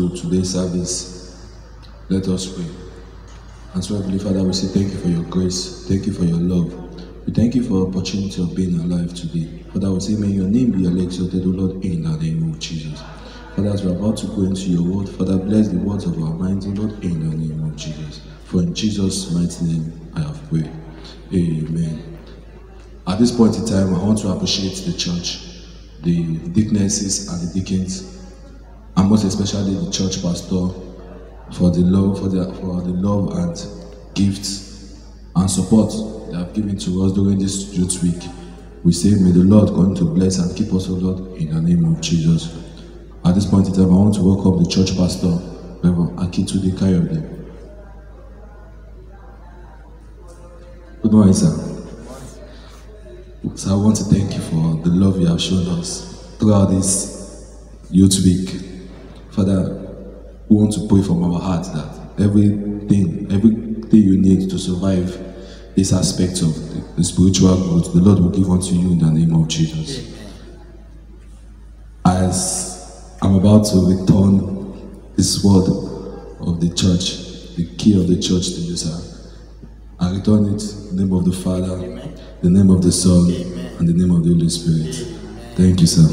to today's service, let us pray. And so, Heavenly Father, we say thank you for your grace, thank you for your love. We thank you for the opportunity of being alive today. Father, we say, may your name be exalted, O Lord, in the name of Jesus. Father, as we are about to go into your word, Father, bless the words of our minds, O Lord, in the name of Jesus. For in Jesus' mighty name I have prayed. Amen. At this point in time, I want to appreciate the church, the deaconesses and the deacons, and most especially the church pastor for the love and gifts and support they have given to us during this youth week. We say, may the Lord continue to bless and keep us, O Lord, in the name of Jesus. At this point in time, I want to welcome the church pastor, Reverend Akintunde Kayode. Good morning, sir. So I want to thank you for the love you have shown us throughout this youth week. Father, we want to pray from our heart that everything you need to survive this aspect of the spiritual growth, the Lord will give unto you in the name of Jesus. As I'm about to return this word of the church, the key of the church to you, sir, I return it in the name of the Father, Amen. The name of the Son, Amen. And the name of the Holy Spirit. Amen. Thank you, sir.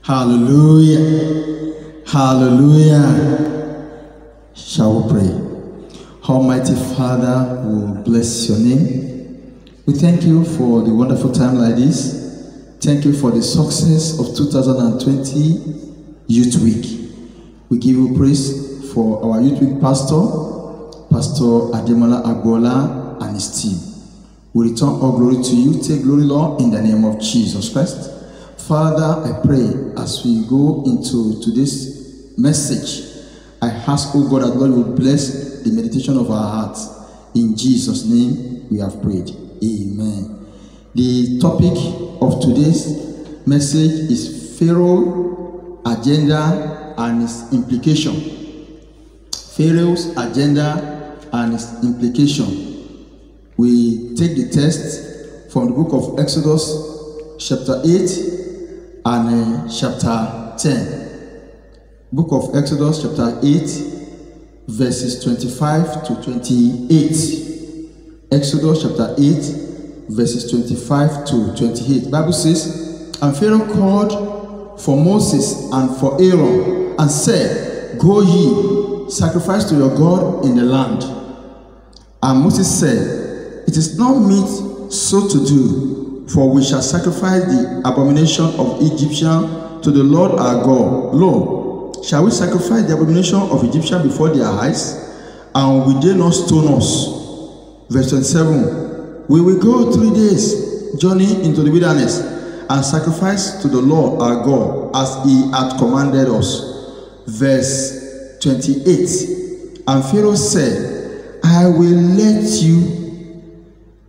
Hallelujah. Hallelujah. Shall we pray? Almighty Father, we bless your name. We thank you for the wonderful time like this. Thank you for the success of 2020 Youth Week. We give you praise for our Youth Week pastor, Pastor Ademola Agbola, and his team. We return all glory to you. Take glory, Lord, in the name of Jesus Christ. Father, I pray as we go into today's message, I ask, oh God, that Lord will bless the meditation of our hearts. In Jesus' name we have prayed. Amen. The topic of today's message is Pharaoh's agenda and its implication. Pharaoh's agenda and its implication. We take the text from the book of Exodus chapter 8 and chapter 10. Book of Exodus chapter 8 verses 25 to 28. Exodus chapter 8 verses 25 to 28. Bible says, and Pharaoh called for Moses and for Aaron and said, go ye, sacrifice to your God in the land. And Moses said, it is not meet so to do, for we shall sacrifice the abomination of Egyptian to the Lord our God. Lo, shall we sacrifice the abomination of Egyptian before their eyes? And will they not stone us? Verse 27, we will go 3 days journey into the wilderness and sacrifice to the Lord our God as he had commanded us. Verse 28, and Pharaoh said, I will let you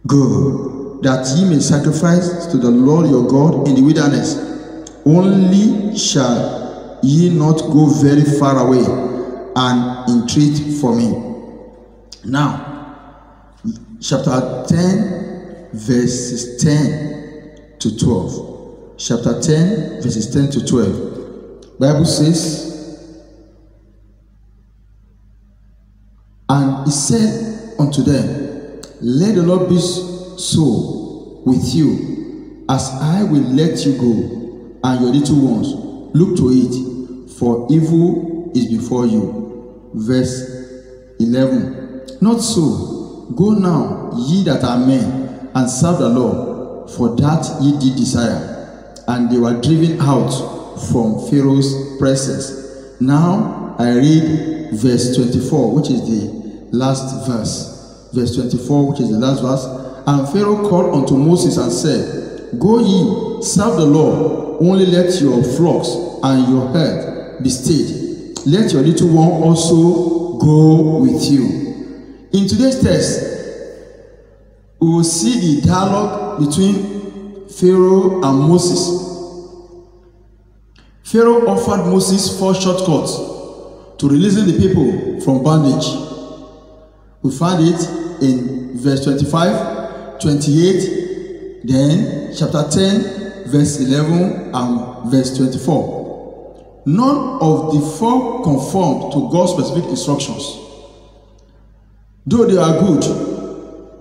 go, that ye may sacrifice to the Lord your God in the wilderness. Only shall ye not go very far away and entreat for me. Now, chapter 10, verses 10 to 12. Chapter 10, verses 10 to 12. Bible says, and he said unto them, let the Lord be so with you, as I will let you go, and your little ones. Look to it, for evil is before you. Verse 11, not so, go now, ye that are men, and serve the Lord, for that ye did desire. And they were driven out from Pharaoh's presence. Now I read verse 24, which is the last verse. Verse 24, which is the last verse. And Pharaoh called unto Moses and said, go ye, serve the Lord, only let your flocks and your herd be stayed. Let your little one also go with you. In today's text, we will see the dialogue between Pharaoh and Moses. Pharaoh offered Moses 4 shortcuts to releasing the people from bondage. We find it in verse 25, 28, then chapter 10, verse 11 and verse 24. none of the four conformed to God's specific instructions. Though they are good,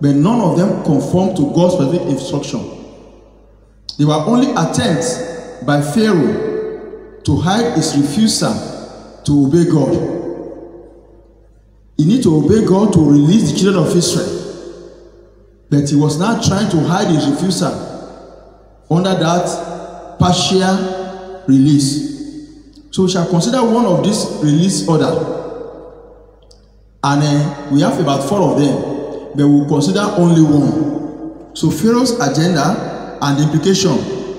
but none of them conformed to God's specific instruction. They were only attempts by Pharaoh to hide his refusal to obey God. He needed to obey God to release the children of Israel. But he was now trying to hide his refusal under that partial release. So we shall consider one of these release order. And we have about 4 of them, but we'll consider only one. So Pharaoh's agenda and the implication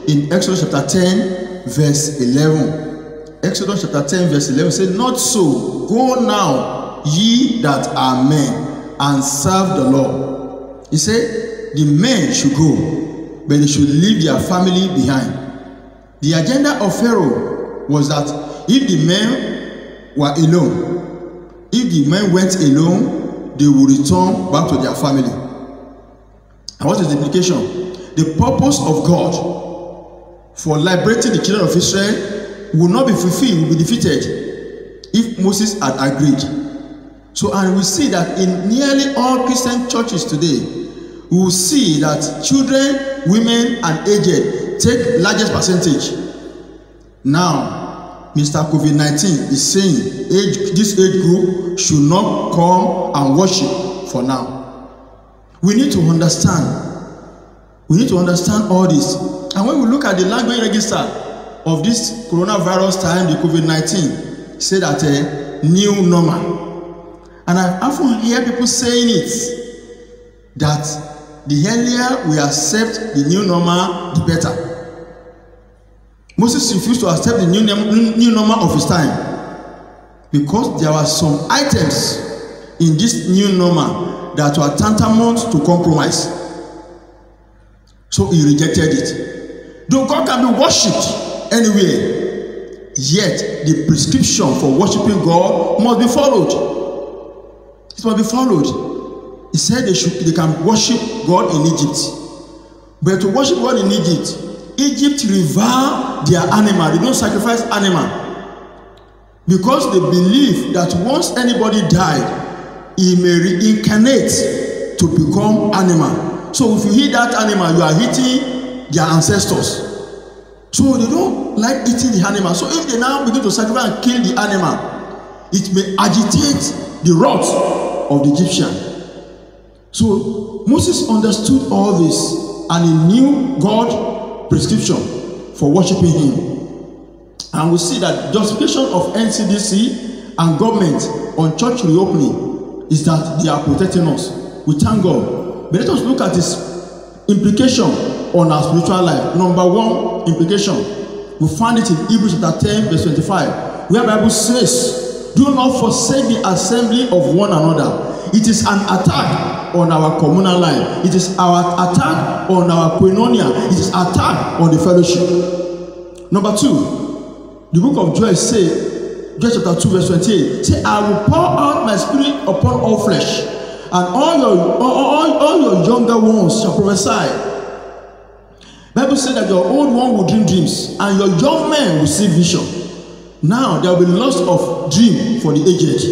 in Exodus chapter 10 verse 11. Exodus chapter 10 verse 11 says, "Not so, go now ye that are men, and serve the Lord." He said the men should go, but they should leave their family behind. The agenda of Pharaoh was that if the men were alone, if the men went alone, they would return back to their family. And what is the implication? The purpose of God for liberating the children of Israel will not be fulfilled, will be defeated if Moses had agreed. So, and we see that in nearly all Christian churches today, we will see that children, women, and aged take largest percentage. Now, Mr. COVID-19 is saying this age group should not come and worship for now. We need to understand. We need to understand all this. And when we look at the language register of this coronavirus time, the COVID-19, say that a new normal. And I often hear people saying it, that the earlier we accept the new normal, the better. Moses refused to accept the new normal of his time because there were some items in this new normal that were tantamount to compromise. So he rejected it. Though God can be worshipped anywhere, yet the prescription for worshiping God must be followed. It must be followed. He said they can worship God in Egypt. But to worship God in Egypt revere their animal. They don't sacrifice animal. Because they believe that once anybody died, he may reincarnate to become animal. So if you hit that animal, you are hitting their ancestors. So they don't like eating the animal. So if they now begin to sacrifice and kill the animal, it may agitate the wrath of the Egyptian. So Moses understood all this, and he knew God's prescription for worshiping him. And we see that justification of NCDC and government on church reopening is that they are protecting us. We thank God. But let us look at its implication on our spiritual life. Number one implication, we find it in Hebrews chapter 10 verse 25, where the Bible says, "Do not forsake the assembly of one another." It is an attack on our communal life. It is our attack on our koinonia. It is attack on the fellowship. Number two, the book of Joel says, Joel chapter 2 verse 28, say, "I will pour out my spirit upon all flesh, and all your younger ones shall prophesy." Bible says that your old one will dream dreams, and your young men will see vision. Now there will be loss of dream for the aged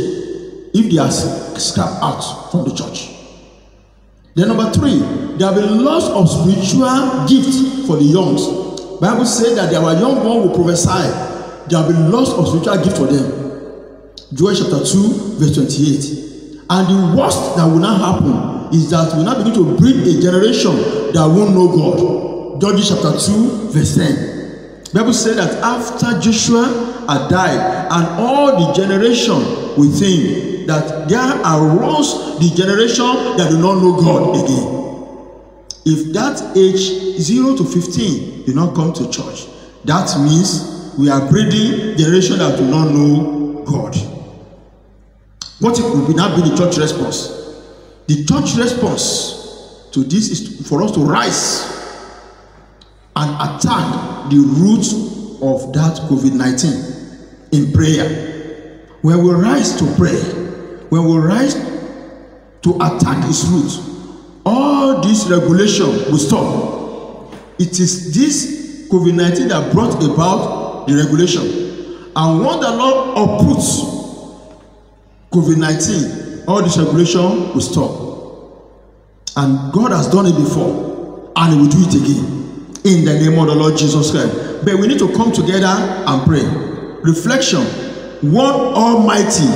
if they are scrapped out from the church. Then number three, there will be loss of spiritual gift for the youngs. Bible says that our young one will prophesy. There will be loss of spiritual gift for them. Joel chapter 2 verse 28. And the worst that will not happen is that we now begin to breed a generation that won't know God. Judges chapter 2 verse 10. Bible says that after Joshua had died and all the generation with him, that there arose the generation that do not know God again. If that age 0 to 15 do not come to church, that means we are breeding generation that do not know God. What will now be the church response? The church response to this is for us to rise and attack the roots of that COVID-19 in prayer. When we rise to pray, when we rise to attack its roots, all this regulation will stop. It is this COVID-19 that brought about the regulation. And when the Lord uproots COVID-19, all this regulation will stop. And God has done it before, and He will do it again in the name of the Lord Jesus Christ. But we need to come together and pray. Reflection: one Almighty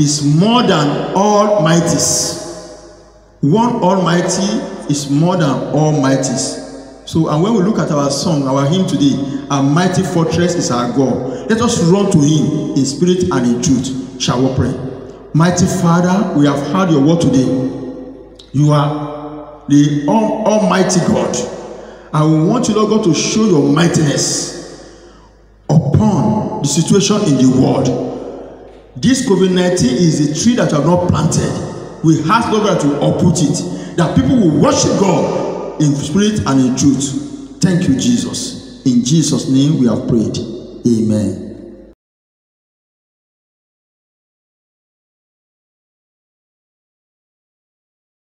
is more than all mighties. One Almighty is more than all mighties. So, and when we look at our song, our hymn today, "Our mighty fortress is our God," let us run to Him in spirit and in truth. Shall we pray? Mighty Father, we have heard your word today. You are the Almighty God, and we want you, Lord God, to show your mightiness upon the situation in the world. This COVID-19 is a tree that you have not planted. We ask, Lord God, to uproot it, that people will worship God in spirit and in truth. Thank you, Jesus. In Jesus' name we have prayed. Amen.